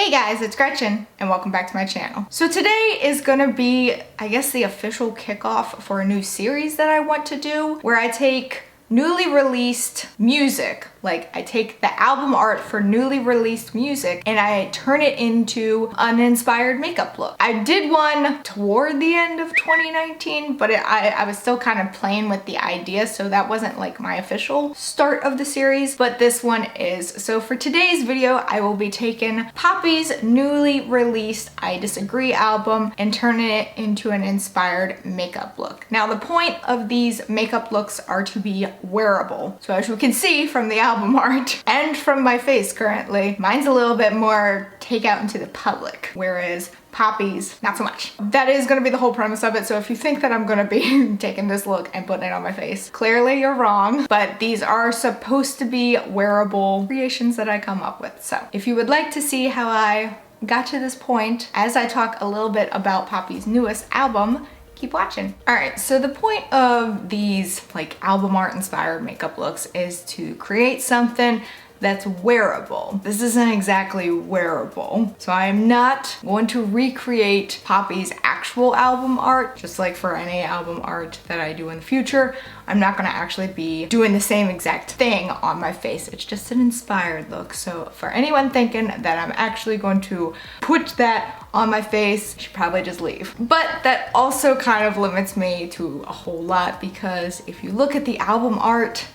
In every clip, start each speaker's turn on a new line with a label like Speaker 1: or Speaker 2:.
Speaker 1: Hey guys, it's Gretchen and welcome back to my channel. So today is gonna be, I guess, the official kickoff for a new series that I want to do where I take newly released music. Like I take the album art for newly released music and I turn it into an inspired makeup look. I did one toward the end of 2019, but I was still kind of playing with the idea, so that wasn't like my official start of the series, but this one is. So for today's video, I will be taking Poppy's newly released I Disagree album and turning it into an inspired makeup look. Now the point of these makeup looks are to be wearable. So as you can see from the album art and from my face currently, mine's a little bit more take out into the public, whereas Poppy's not so much. That is gonna be the whole premise of it, so if you think that I'm gonna be taking this look and putting it on my face, clearly you're wrong, but these are supposed to be wearable creations that I come up with. So if you would like to see how I got to this point as I talk a little bit about Poppy's newest album, keep watching. All right, so the point of these like album art inspired makeup looks is to create something that's wearable. This isn't exactly wearable, so I am not going to recreate Poppy's actual album art. Just like for any album art that I do in the future, I'm not gonna actually be doing the same exact thing on my face. It's just an inspired look. So for anyone thinking that I'm actually going to put that on my face, should probably just leave. But that also kind of limits me to a whole lot, because if you look at the album art,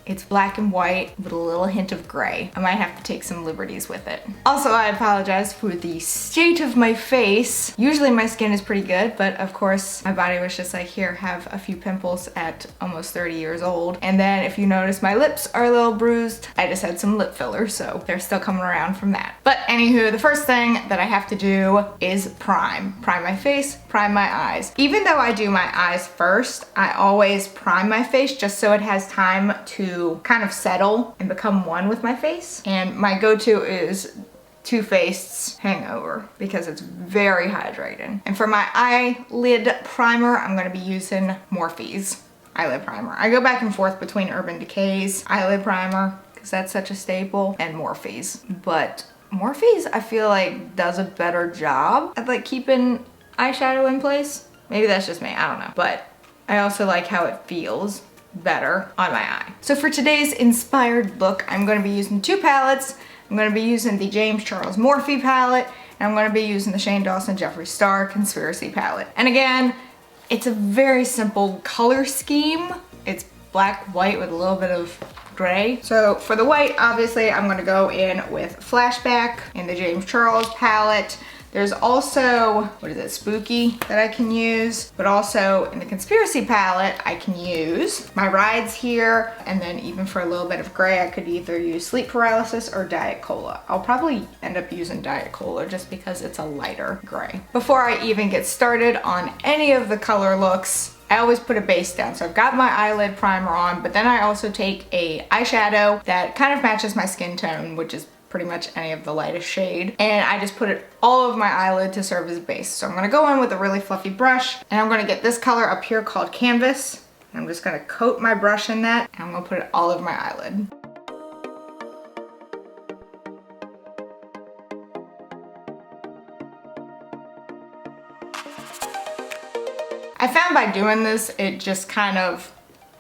Speaker 1: it's black and white with a little hint of gray. I might have to take some liberties with it. Also, I apologize for the state of my face. Usually my skin is pretty good, but of course my body was just like, here, have a few pimples at almost 30 years old. And then if you notice, my lips are a little bruised. I just had some lip filler, so they're still coming around from that. But anywho, the first thing that I have to do is prime. Prime my face, prime my eyes. Even though I do my eyes first, I always prime my face just so it has time to kind of settle and become one with my face. And my go-to is Too Faced's Hangover because it's very hydrating. And for my eyelid primer, I'm gonna be using Morphe's eyelid primer. I go back and forth between Urban Decay's eyelid primer because that's such a staple, and Morphe's. But Morphe's, I feel like, does a better job at like keeping eyeshadow in place. Maybe that's just me, I don't know. But I also like how it feels better on my eye. So for today's inspired look, I'm going to be using two palettes. I'm going to be using the James Charles Morphe palette, and I'm going to be using the Shane Dawson Jeffree Star Conspiracy palette. And again, it's a very simple color scheme. It's black, white with a little bit of gray. So for the white, obviously, I'm going to go in with Flashback in the James Charles palette. There's also, what is it, Spooky that I can use, but also in the Conspiracy palette, I can use my Rides here, and then even for a little bit of gray, I could either use Sleep Paralysis or Diet Cola. I'll probably end up using Diet Cola just because it's a lighter gray. Before I even get started on any of the color looks, I always put a base down. So I've got my eyelid primer on, but then I also take a eyeshadow that kind of matches my skin tone, which is pretty much any of the lightest shade, and I just put it all over my eyelid to serve as a base. So I'm gonna go in with a really fluffy brush, and I'm gonna get this color up here called Canvas, and I'm just gonna coat my brush in that, and I'm gonna put it all over my eyelid. I found by doing this, it just kind of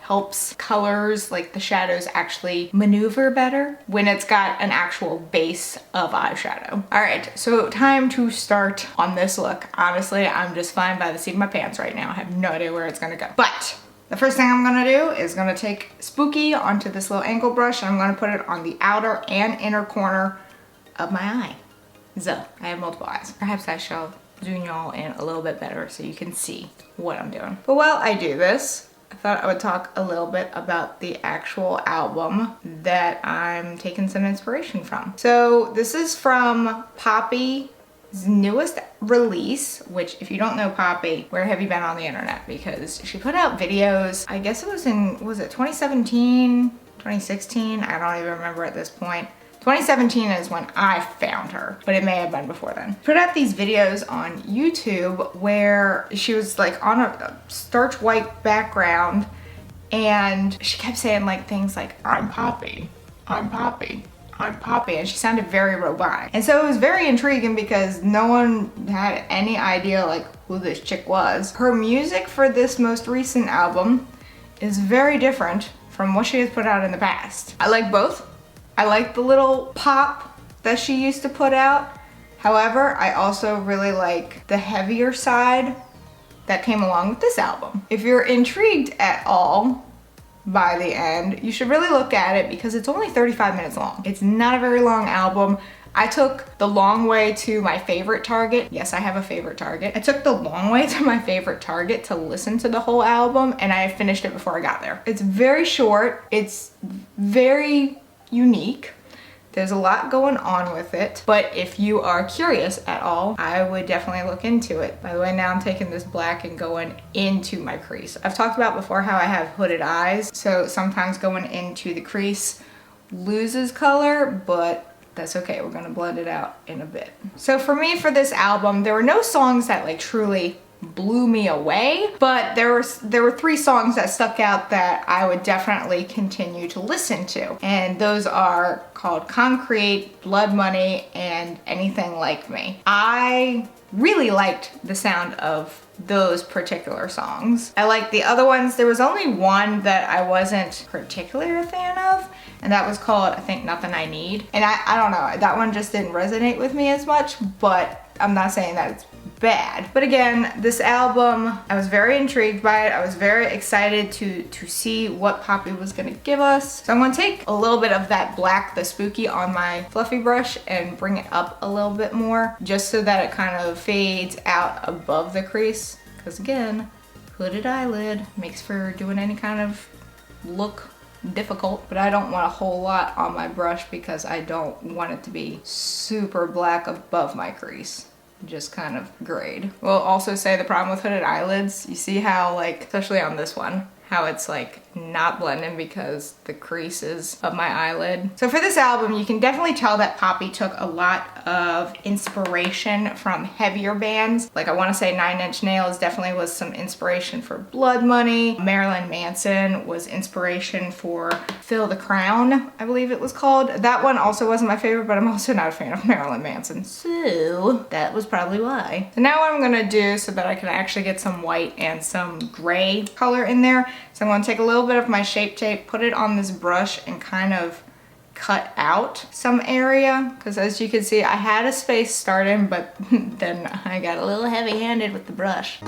Speaker 1: helps colors, like the shadows, actually maneuver better when it's got an actual base of eyeshadow. All right, so time to start on this look. Honestly, I'm just flying by the seat of my pants right now. I have no idea where it's gonna go. But the first thing I'm gonna do is gonna take Spooky onto this little angle brush, and I'm gonna put it on the outer and inner corner of my eye. So, I have multiple eyes. Perhaps I shall zoom y'all in a little bit better so you can see what I'm doing. But while I do this, I thought I would talk a little bit about the actual album that I'm taking some inspiration from. So this is from Poppy's newest release, which if you don't know Poppy, where have you been on the internet? Because she put out videos, I guess it was in, was it 2017, 2016? I don't even remember at this point. 2017 is when I found her, but it may have been before then. Put out these videos on YouTube where she was like on a starch white background, and she kept saying like things like, I'm Poppy, I'm Poppy, like poppy, and she sounded very robotic. And so it was very intriguing because no one had any idea like who this chick was. Her music for this most recent album is very different from what she has put out in the past. I like both. I like the little pop that she used to put out. However, I also really like the heavier side that came along with this album. If you're intrigued at all by the end, you should really look at it because it's only 35 minutes long. It's not a very long album. I took the long way to my favorite Target. Yes, I have a favorite Target. I took the long way to my favorite Target to listen to the whole album, and I finished it before I got there. It's very short. It's very unique. There's a lot going on with it, but if you are curious at all, I would definitely look into it. By the way, now I'm taking this black and going into my crease. I've talked about before how I have hooded eyes, so sometimes going into the crease loses color, but that's okay. We're gonna blend it out in a bit. So for me, for this album, there were no songs that like truly blew me away, but there were 3 songs that stuck out that I would definitely continue to listen to, and those are called Concrete, Blood Money, and Anything Like Me. I really liked the sound of those particular songs. I liked the other ones. There was only one that I wasn't particularly a fan of, and that was called, I think, Nothing I Need. And I don't know, that one just didn't resonate with me as much, but I'm not saying that it's bad. But again, this album, I was very intrigued by it. I was very excited to see what Poppy was gonna give us. So I'm gonna take a little bit of that black, the spooky, on my fluffy brush and bring it up a little bit more, just so that it kind of fades out above the crease. Because again, hooded eyelid makes for doing any kind of look difficult, but I don't want a whole lot on my brush because I don't want it to be super black above my crease. Just kind of grayed. We'll also say the problem with hooded eyelids, you see how like, especially on this one, how it's like not blending because the creases of my eyelid. So for this album, you can definitely tell that Poppy took a lot of inspiration from heavier bands. Like I wanna say 9 Inch Nails definitely was some inspiration for Blood Money. Marilyn Manson was inspiration for Fill the Crown, I believe it was called. That one also wasn't my favorite, but I'm also not a fan of Marilyn Manson. So that was probably why. So now what I'm gonna do so that I can actually get some white and some gray color in there, so I'm gonna take a little bit of my Shape Tape, put it on this brush, and kind of cut out some area. Because as you can see, I had a space starting, but then I got a little heavy-handed with the brush.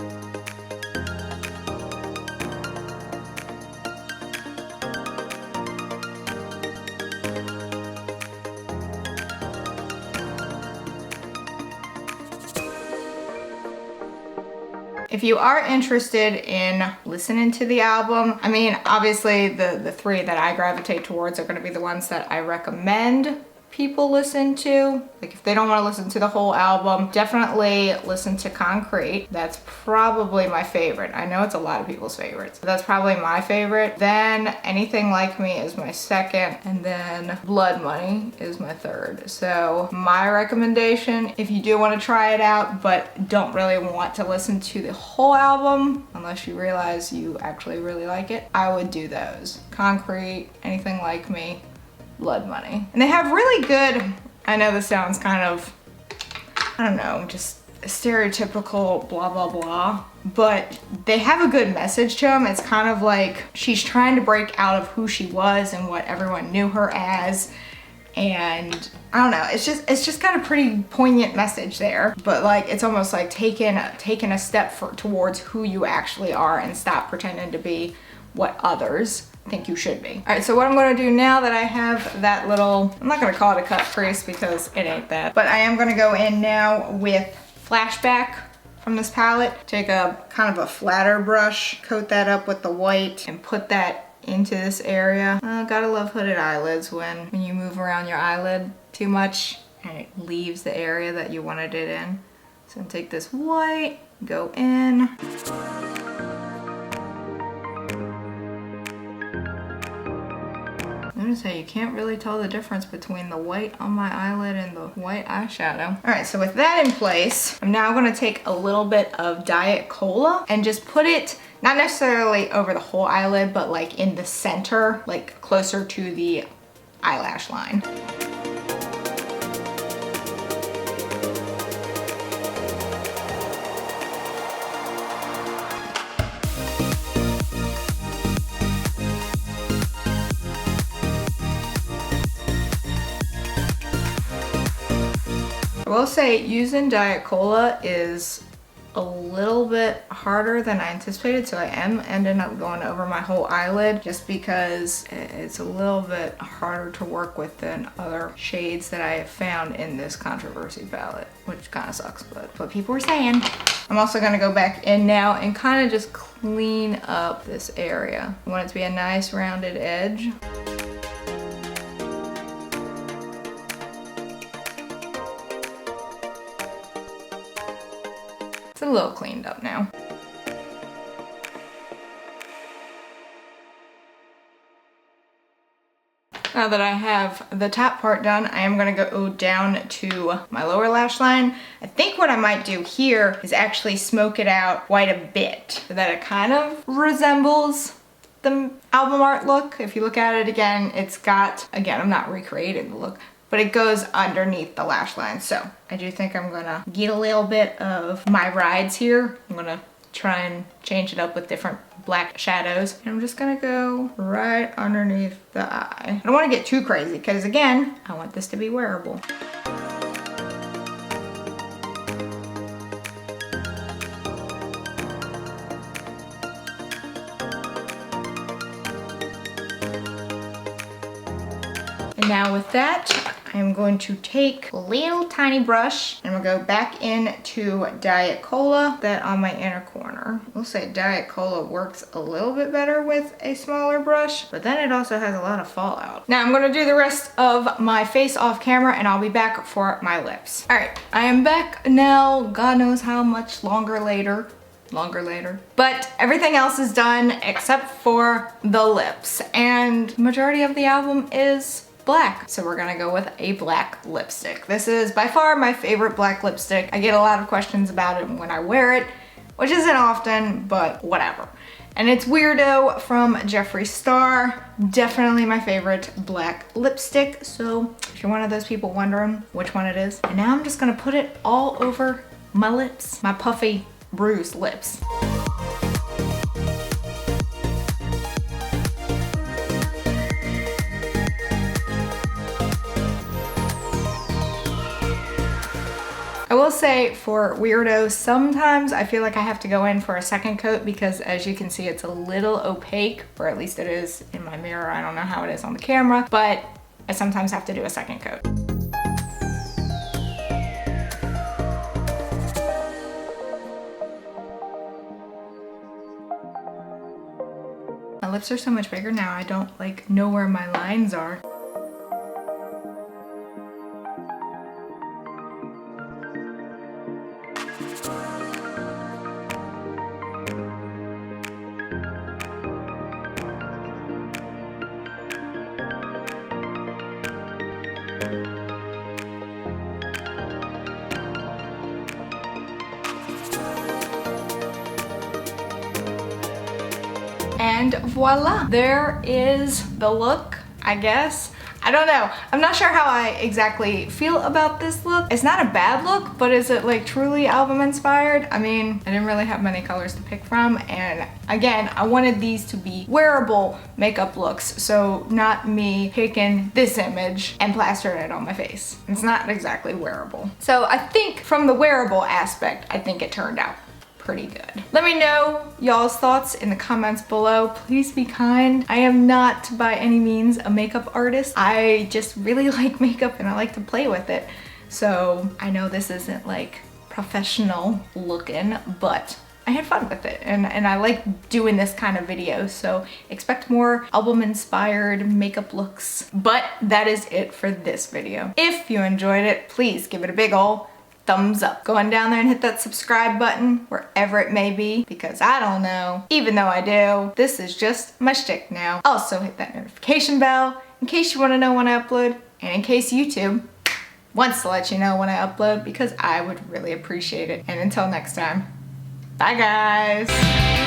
Speaker 1: If you are interested in listening to the album, I mean, obviously the 3 that I gravitate towards are gonna be the ones that I recommend people listen to. Like if they don't want to listen to the whole album, definitely listen to Concrete. That's probably my favorite. I know it's a lot of people's favorites, but that's probably my favorite. Then Anything Like Me is my second, and then Blood Money is my third. So my recommendation, if you do want to try it out but don't really want to listen to the whole album unless you realize you actually really like it, I would do those. Concrete, Anything Like Me, Blood Money. And they have really good, I know this sounds kind of, I don't know, just stereotypical blah blah blah, but they have a good message to them. It's kind of like she's trying to break out of who she was and what everyone knew her as, and I don't know, it's just got a pretty poignant message there, but like it's almost like taking a step towards who you actually are and stop pretending to be what others think you should be. All right, so what I'm gonna do now that I have that little, I'm not gonna call it a cut crease because it ain't that, but I am gonna go in now with Flashback from this palette. Take a kind of a flatter brush, coat that up with the white, and put that into this area. Gotta love hooded eyelids when you move around your eyelid too much and it leaves the area that you wanted it in. So I'm gonna take this white, go in. Notice how you can't really tell the difference between the white on my eyelid and the white eyeshadow. All right, so with that in place, I'm now gonna take a little bit of Diet Cola and just put it, not necessarily over the whole eyelid, but like in the center, like closer to the eyelash line. will say using Diet Cola is a little bit harder than I anticipated, so I am ending up going over my whole eyelid just because it's a little bit harder to work with than other shades that I have found in this Controversy palette, which kind of sucks, but what people were saying. I'm also gonna go back in now and kind of just clean up this area. I want it to be a nice rounded edge. A little cleaned up now. Now that I have the top part done, I am gonna go down to my lower lash line. I think what I might do here is actually smoke it out quite a bit so that it kind of resembles the album art look. If you look at it again, it's got, again, I'm not recreating the look, but it goes underneath the lash line. So I do think I'm gonna get a little bit of my rides here. I'm gonna try and change it up with different black shadows. And I'm just gonna go right underneath the eye. I don't wanna get too crazy because again, I want this to be wearable. And now with that, I'm going to take a little tiny brush and we'll go back into Diet Cola, that on my inner corner. We'll say Diet Cola works a little bit better with a smaller brush, but then it also has a lot of fallout. Now I'm gonna do the rest of my face off camera and I'll be back for my lips. All right, I am back now, God knows how much longer later, but everything else is done except for the lips, and majority of the album is black. So we're gonna go with a black lipstick. This is by far my favorite black lipstick. I get a lot of questions about it when I wear it, which isn't often, but whatever. And it's Weirdo from Jeffree Star. Definitely my favorite black lipstick. So if you're one of those people wondering which one it is. And now I'm just gonna put it all over my lips, my puffy, bruised lips. I will say for Weirdo, sometimes I feel like I have to go in for a second coat because as you can see, it's a little opaque, or at least it is in my mirror. I don't know how it is on the camera, but I sometimes have to do a second coat. My lips are so much bigger now, I don't like know where my lines are. And voila, there is the look, I guess. I don't know. I'm not sure how I exactly feel about this look. It's not a bad look, but is it like truly album inspired? I mean, I didn't really have many colors to pick from. And again, I wanted these to be wearable makeup looks. So not me picking this image and plastering it on my face. It's not exactly wearable. So I think from the wearable aspect, I think it turned out pretty good. Let me know y'all's thoughts in the comments below. Please be kind. I am not by any means a makeup artist. I just really like makeup and I like to play with it. So I know this isn't like professional looking, but I had fun with it and I like doing this kind of video. So expect more album inspired makeup looks. But that is it for this video. If you enjoyed it, please give it a big ol' thumbs up. Go on down there and hit that subscribe button wherever it may be, because I don't know, even though I do. This is just my shtick now. Also hit that notification bell in case you want to know when I upload, and in case YouTube wants to let you know when I upload, because I would really appreciate it. And until next time, bye guys.